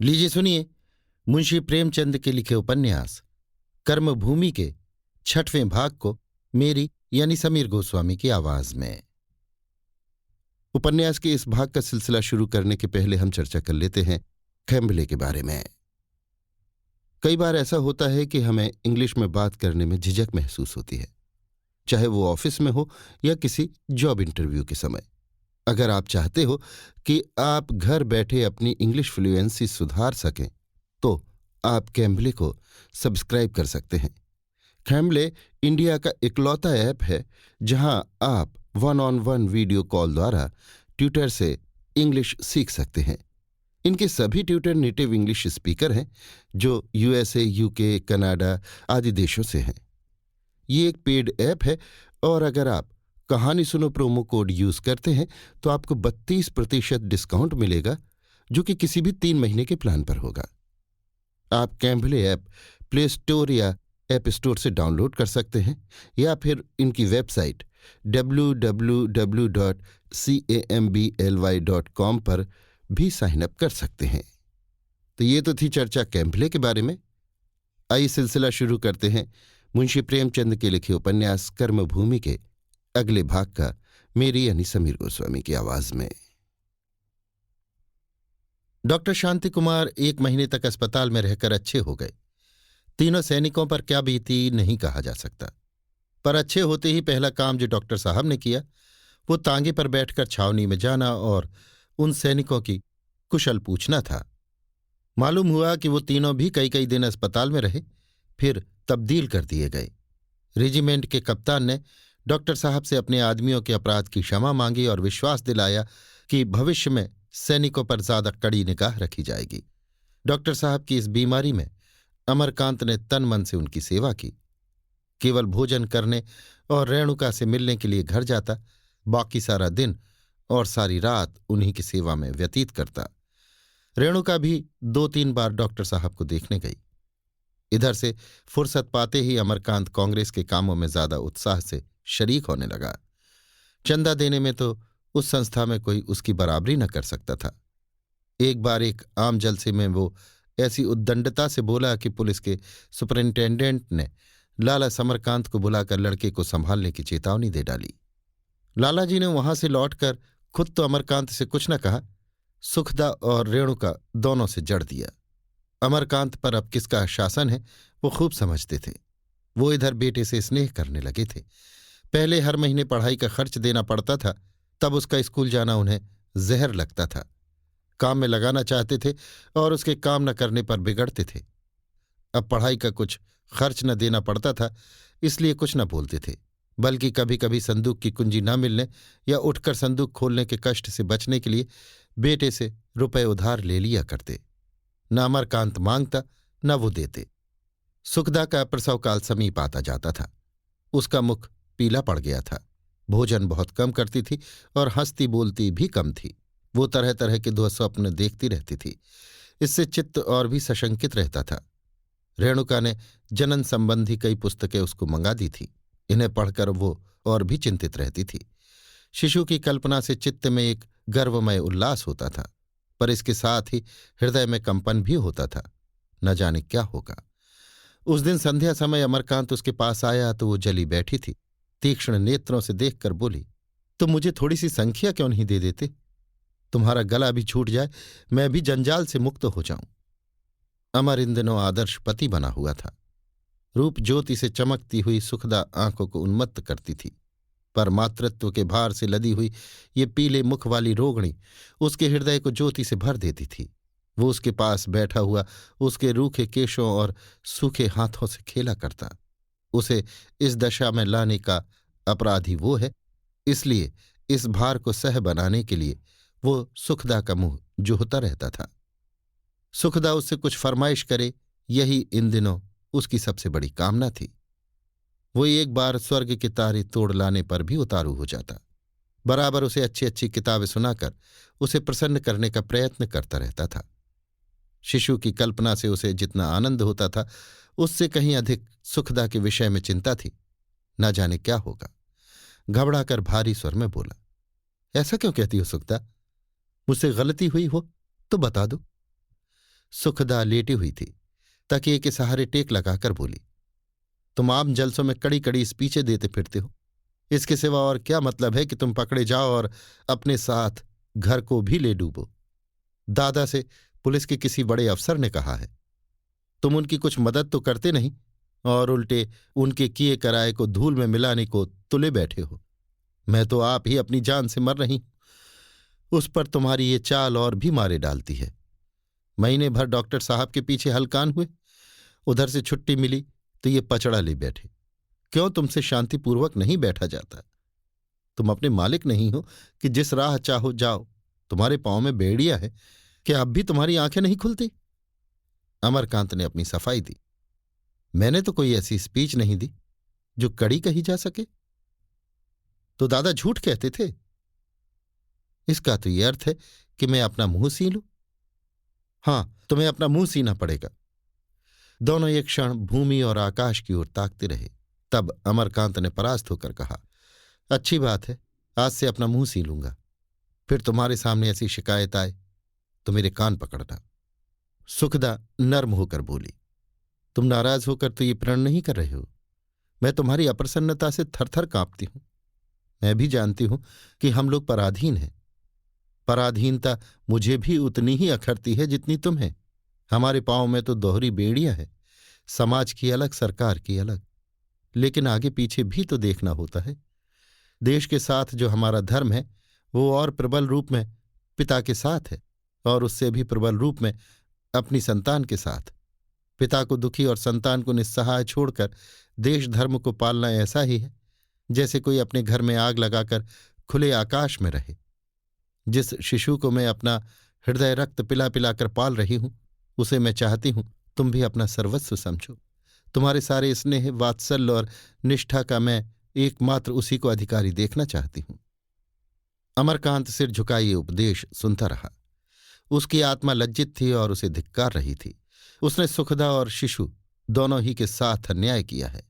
लीजिए सुनिए मुंशी प्रेमचंद के लिखे उपन्यास कर्मभूमि के 6वें भाग को मेरी यानी समीर गोस्वामी की आवाज में। उपन्यास के इस भाग का सिलसिला शुरू करने के पहले हम चर्चा कर लेते हैं खैम्बले के बारे में। कई बार ऐसा होता है कि हमें इंग्लिश में बात करने में झिझक महसूस होती है, चाहे वो ऑफिस में हो या किसी जॉब इंटरव्यू के समय। अगर आप चाहते हो कि आप घर बैठे अपनी इंग्लिश फ्लुएंसी सुधार सकें तो आप कैम्बले को सब्सक्राइब कर सकते हैं। कैम्बले इंडिया का इकलौता ऐप है जहां आप 1-on-1 वीडियो कॉल द्वारा ट्यूटर से इंग्लिश सीख सकते हैं। इनके सभी ट्यूटर नेटिव इंग्लिश स्पीकर हैं जो यूएसए, यूके, कनाडा आदि देशों से हैं। ये एक पेड ऐप है और अगर आप कहानी सुनो प्रोमो कोड यूज करते हैं तो आपको 32% डिस्काउंट मिलेगा, जो कि किसी भी 3 महीने के प्लान पर होगा। आप कैम्बले ऐप प्ले स्टोर या ऐप स्टोर से डाउनलोड कर सकते हैं या फिर इनकी वेबसाइट www.cambly.com पर भी साइन अप कर सकते हैं। तो ये तो थी चर्चा कैम्बले के बारे में। आइए सिलसिला शुरू करते हैं मुंशी प्रेमचंद के लिखे उपन्यास कर्मभूमि के अगले भाग का मेरी यानी समीर गोस्वामी की आवाज में। डॉक्टर शांति कुमार 1 महीने तक अस्पताल में रहकर अच्छे हो गए। तीनों सैनिकों पर क्या बीती नहीं कहा जा सकता, पर अच्छे होते ही पहला काम जो डॉक्टर साहब ने किया वो तांगे पर बैठकर छावनी में जाना और उन सैनिकों की कुशल पूछना था। मालूम हुआ कि वो तीनों भी कई कई दिन अस्पताल में रहे, फिर तब्दील कर दिए गए। रेजिमेंट के कप्तान ने डॉक्टर साहब से अपने आदमियों के अपराध की क्षमा मांगी और विश्वास दिलाया कि भविष्य में सैनिकों पर ज्यादा कड़ी निगाह रखी जाएगी। डॉक्टर साहब की इस बीमारी में अमरकांत ने तन मन से उनकी सेवा की। केवल भोजन करने और रेणुका से मिलने के लिए घर जाता, बाकी सारा दिन और सारी रात उन्हीं की सेवा में व्यतीत करता। रेणुका भी 2-3 बार डॉक्टर साहब को देखने गई। इधर से फुर्सत पाते ही अमरकांत कांग्रेस के कामों में ज्यादा उत्साह से शरीक होने लगा। चंदा देने में तो उस संस्था में कोई उसकी बराबरी न कर सकता था। एक बार एक आम जलसे में वो ऐसी उद्दंडता से बोला कि पुलिस के सुपरिंटेंडेंट ने लाला समरकांत को बुलाकर लड़के को संभालने की चेतावनी दे डाली। लाला जी ने वहां से लौटकर खुद तो अमरकांत से कुछ न कहा, सुखदा और रेणुका दोनों से जड़ दिया। अमरकांत पर अब किसका शासन है वो खूब समझते थे। वो इधर बेटे से स्नेह करने लगे थे। पहले हर महीने पढ़ाई का खर्च देना पड़ता था, तब उसका स्कूल जाना उन्हें जहर लगता था। काम में लगाना चाहते थे और उसके काम न करने पर बिगड़ते थे। अब पढ़ाई का कुछ खर्च न देना पड़ता था, इसलिए कुछ न बोलते थे, बल्कि कभी कभी संदूक की कुंजी न मिलने या उठकर संदूक खोलने के कष्ट से बचने के लिए बेटे से रुपए उधार ले लिया करते। न अमरकांत मांगता न वो देते। सुखदा का प्रसवकाल समीप आता जाता था। उसका मुख पीला पड़ गया था, भोजन बहुत कम करती थी और हंसती बोलती भी कम थी। वो तरह तरह के दुस्वप्न देखती रहती थी, इससे चित्त और भी सशंकित रहता था। रेणुका ने जनन संबंधी कई पुस्तकें उसको मंगा दी थी। इन्हें पढ़कर वो और भी चिंतित रहती थी। शिशु की कल्पना से चित्त में एक गर्वमय उल्लास होता था, पर इसके साथ ही हृदय में कंपन भी होता था। न जाने क्या होगा। उस दिन संध्या समय अमरकांत उसके पास आया तो वो जली बैठी थी। तीक्ष्ण नेत्रों से देखकर बोली, तुम मुझे थोड़ी सी संख्या क्यों नहीं दे देते? तुम्हारा गला भी छूट जाए, मैं भी जंजाल से मुक्त हो जाऊं। अमर इन दिनों आदर्श पति बना हुआ था। रूप ज्योति से चमकती हुई सुखदा आंखों को उन्मत्त करती थी, पर मातृत्व के भार से लदी हुई ये पीले मुख वाली रोगणी उसके हृदय को ज्योति से भर देती थी। वो उसके पास बैठा हुआ उसके रूखे केशों और सूखे हाथों से खेला करता। उसे इस दशा में लाने का अपराधी वो है, इसलिए इस भार को सह बनाने के लिए वो सुखदा का मुंह जोहता रहता था। सुखदा उससे कुछ फरमाइश करे, यही इन दिनों उसकी सबसे बड़ी कामना थी। वो एक बार स्वर्ग के तारे तोड़ लाने पर भी उतारू हो जाता। बराबर उसे अच्छी अच्छी किताबें सुनाकर उसे प्रसन्न करने का प्रयत्न करता रहता था। शिशु की कल्पना से उसे जितना आनंद होता था, उससे कहीं अधिक सुखदा के विषय में चिंता थी। न जाने क्या होगा। घबराकर भारी स्वर में बोला, ऐसा क्यों कहती हो सुखदा? मुझसे गलती हुई हो तो बता दो। सुखदा लेटी हुई थी। तकिए के सहारे टेक लगाकर बोली, तुम आम जलसों में कड़ी कड़ी स्पीचें देते फिरते हो। इसके सिवा और क्या मतलब है कि तुम पकड़े जाओ और अपने साथ घर को भी ले डूबो। दादा से पुलिस के किसी बड़े अफसर ने कहा है। तुम उनकी कुछ मदद तो करते नहीं और उल्टे उनके किए कराए को धूल में मिलाने को तुले बैठे हो। मैं तो आप ही अपनी जान से मर रही हूं। उस पर तुम्हारी ये चाल और भी मारे डालती है। महीने भर डॉक्टर साहब के पीछे हलकान हुए, उधर से छुट्टी मिली तो ये पचड़ा ले बैठे। क्यों तुमसे शांतिपूर्वक नहीं बैठा जाता? तुम अपने मालिक नहीं हो कि जिस राह चाहो जाओ। तुम्हारे पांव में बेड़ियां है, क्या अब भी तुम्हारी आंखें नहीं खुलती? अमरकांत ने अपनी सफाई दी। मैंने तो कोई ऐसी स्पीच नहीं दी जो कड़ी कही जा सके। तो दादा झूठ कहते थे। इसका तो ये अर्थ है कि मैं अपना मुंह सी लूं? हां, तुम्हें अपना मुंह सीना पड़ेगा। दोनों एक क्षण भूमि और आकाश की ओर ताकते रहे। तब अमरकांत ने परास्त होकर कहा, अच्छी बात है, आज से अपना मुंह सी लूंगा। फिर तुम्हारे सामने ऐसी शिकायत आए तो मेरे कान पकड़ना। सुखदा नर्म होकर बोली, तुम नाराज होकर तो ये प्रण नहीं कर रहे हो। मैं तुम्हारी अप्रसन्नता से थरथर कांपती हूं। मैं भी जानती हूं कि हम लोग पराधीन हैं। पराधीनता मुझे भी उतनी ही अखरती है जितनी तुम्हें। हमारे पांव में तो दोहरी बेड़ियां हैं, समाज की अलग, सरकार की अलग। लेकिन आगे पीछे भी तो देखना होता है। देश के साथ जो हमारा धर्म है वो और प्रबल रूप में पिता के साथ है, और उससे भी प्रबल रूप में अपनी संतान के साथ। पिता को दुखी और संतान को निस्सहाय छोड़कर देश धर्म को पालना ऐसा ही है जैसे कोई अपने घर में आग लगाकर खुले आकाश में रहे। जिस शिशु को मैं अपना हृदय रक्त पिला पिलाकर पाल रही हूं, उसे मैं चाहती हूं तुम भी अपना सर्वस्व समझो। तुम्हारे सारे स्नेह, वात्सल्य और निष्ठा का मैं एकमात्र उसी को अधिकारी देखना चाहती हूं। अमरकांत सिर झुकाए ये उपदेश सुनता रहा। उसकी आत्मा लज्जित थी और उसे धिक्कार रही थी। उसने सुखदा और शिशु दोनों ही के साथ अन्याय किया है।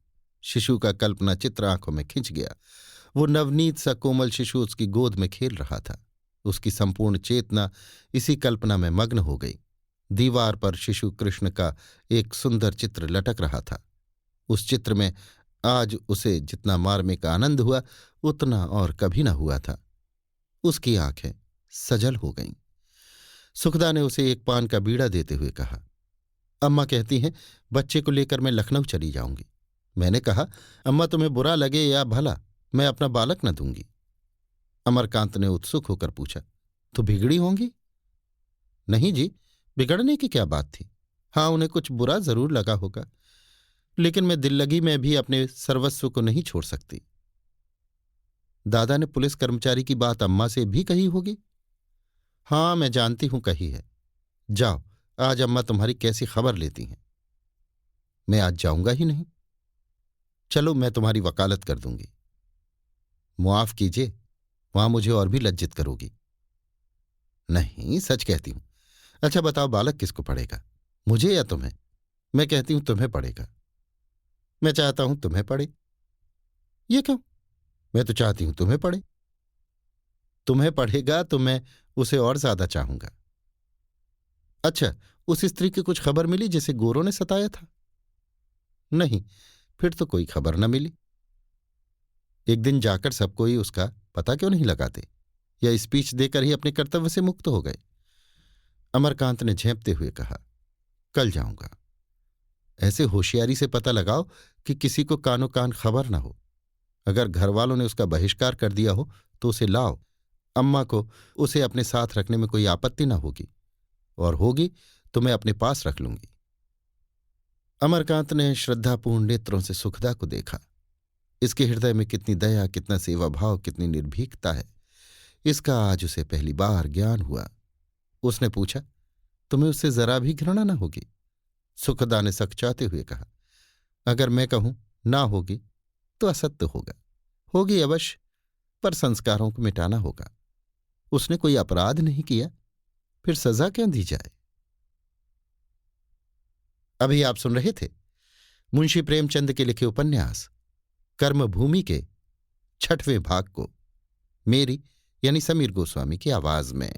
शिशु का कल्पना चित्र आंखों में खिंच गया। वो नवनीत सा कोमल शिशु उसकी गोद में खेल रहा था। उसकी संपूर्ण चेतना इसी कल्पना में मग्न हो गई। दीवार पर शिशु कृष्ण का एक सुंदर चित्र लटक रहा था। उस चित्र में आज उसे जितना मार्मिक आनंद हुआ उतना और कभी न हुआ था। उसकी आंखें सजल हो गईं। सुखदा ने उसे एक पान का बीड़ा देते हुए कहा, अम्मा कहती हैं बच्चे को लेकर मैं लखनऊ चली जाऊंगी। मैंने कहा, अम्मा तुम्हें बुरा लगे या भला, मैं अपना बालक न दूंगी। अमरकांत ने उत्सुक होकर पूछा, तो बिगड़ी होंगी? नहीं जी, बिगड़ने की क्या बात थी। हाँ, उन्हें कुछ बुरा जरूर लगा होगा, लेकिन मैं दिल लगी में भी अपने सर्वस्व को नहीं छोड़ सकती। दादा ने पुलिस कर्मचारी की बात अम्मा से भी कही होगी? हाँ, मैं जानती हूं कही है। जाओ, आज अम्मा तुम्हारी कैसी खबर लेती हैं। मैं आज जाऊंगा ही नहीं। चलो, मैं तुम्हारी वकालत कर दूंगी। मुआफ कीजिए, वहां मुझे और भी लज्जित करोगी। नहीं, सच कहती हूं। अच्छा बताओ, बालक किसको पढ़ेगा, मुझे या तुम्हें? मैं कहती हूं तुम्हें पढ़ेगा। मैं चाहता हूं तुम्हें पढ़े। ये क्यों? मैं तो चाहती हूं तुम्हें पढ़े। तुम्हें पढ़ेगा तो मैं उसे और ज्यादा चाहूंगा। अच्छा, उस स्त्री की कुछ खबर मिली जिसे गोरों ने सताया था? नहीं, फिर तो कोई खबर न मिली। एक दिन जाकर सब कोई उसका पता क्यों नहीं लगाते, या स्पीच देकर ही अपने कर्तव्य से मुक्त हो गए? अमरकांत ने झेंपते हुए कहा, कल जाऊंगा। ऐसे होशियारी से पता लगाओ कि किसी को कानो कान खबर न हो। अगर घर वालों ने उसका बहिष्कार कर दिया हो तो उसे लाओ। अम्मा को उसे अपने साथ रखने में कोई आपत्ति न होगी, और होगी तो मैं अपने पास रख लूंगी। अमरकांत ने श्रद्धापूर्ण नेत्रों से सुखदा को देखा। इसके हृदय में कितनी दया, कितना सेवाभाव, कितनी निर्भीकता है, इसका आज उसे पहली बार ज्ञान हुआ। उसने पूछा, तुम्हें उससे जरा भी घृणा न होगी? सुखदा ने सकचाते हुए कहा, अगर मैं कहूं ना होगी तो असत्य होगा। होगी अवश्य, पर संस्कारों को मिटाना होगा। उसने कोई अपराध नहीं किया, फिर सजा क्यों दी जाए? अभी आप सुन रहे थे मुंशी प्रेमचंद के लिखे उपन्यास कर्मभूमि के 6वें भाग को, मेरी यानी समीर गोस्वामी की आवाज में।